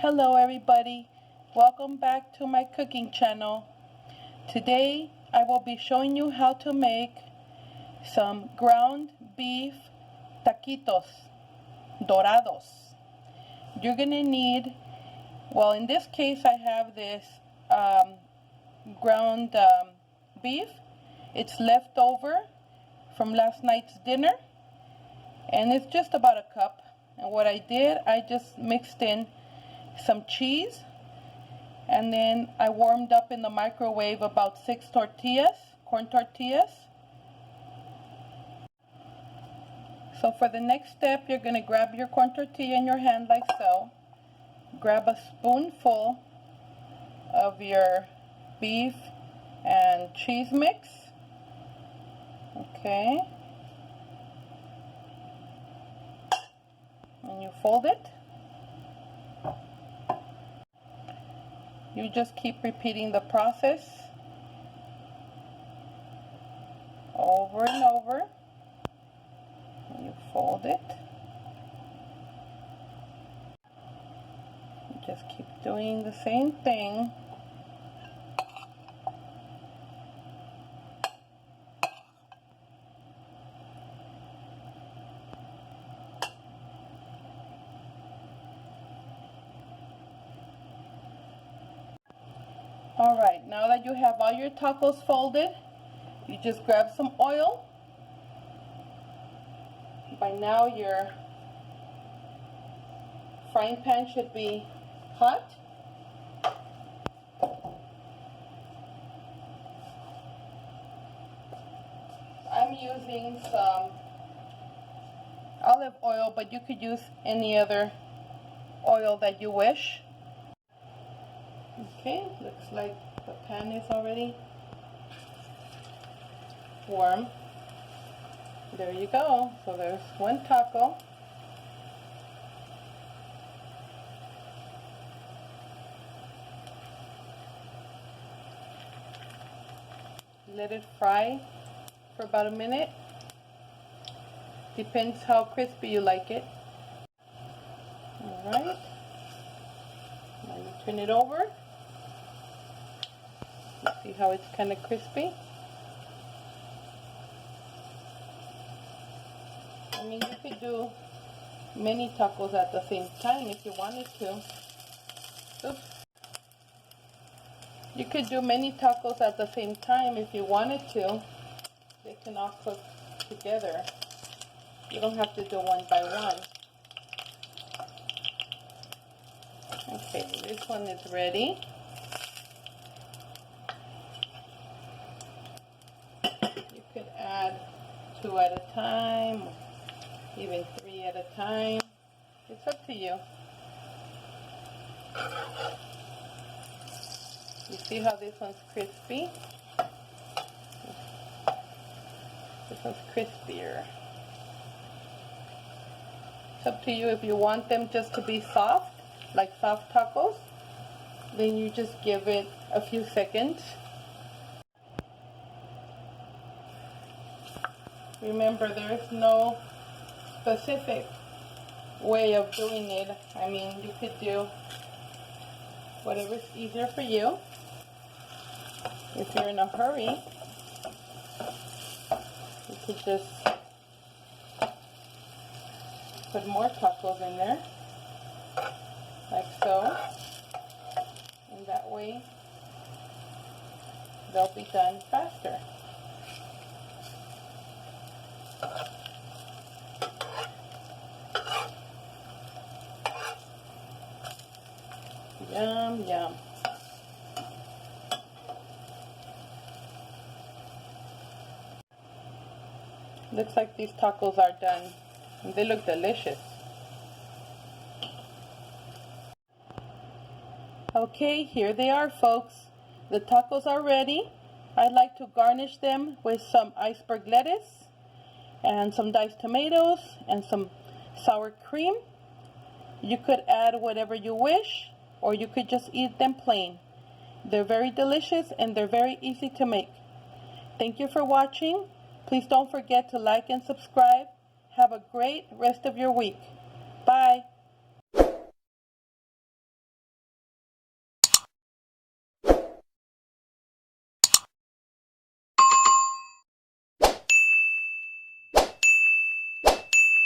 Hello everybody, welcome back to my cooking channel. Today I will be showing you how to make some ground beef taquitos, Dorados. You're gonna need, well in this case I have this ground beef. It's left over from last night's dinner and it's just about a cup. And what I did, I just mixed in some cheese, and then I warmed up in the microwave about 6 tortillas, corn tortillas. So for the next step, you're going to grab your corn tortilla in your hand like so. Grab a spoonful of your beef and cheese mix. Okay. And you fold it. You just keep repeating the process over and over. And you fold it. You just keep doing the same thing. Alright, now that you have all your tacos folded, you just grab some oil. By now your frying pan should be hot. I'm using some olive oil, but you could use any other oil that you wish. Okay, looks like the pan is already warm. There you go. So there's one taco. Let it fry for about a minute. Depends how crispy you like it. Alright. Now you turn it over. See how it's kind of crispy? I mean, you could do many tacos at the same time if you wanted to. Oops. You could do many tacos at the same time if you wanted to. They can all cook together. You don't have to do one by one. Okay, this one is ready. You could add 2 at a time, even 3 at a time. It's up to you. You see how this one's crispy? This one's crispier. It's up to you if you want them just to be soft, like soft tacos. Then you just give it a few seconds. Remember, there's no specific way of doing it. I mean, you could do whatever's easier for you. If you're in a hurry, you could just put more tacos in there, like so. And that way, they'll be done faster. Yum, yum. Looks like these tacos are done. And they look delicious. Okay, here they are, folks. The tacos are ready. I'd like to garnish them with some iceberg lettuce and some diced tomatoes and some sour cream. You could add whatever you wish, or you could just eat them plain. They're very delicious and they're very easy to make. Thank you for watching. Please don't forget to like and subscribe. Have a great rest of your week.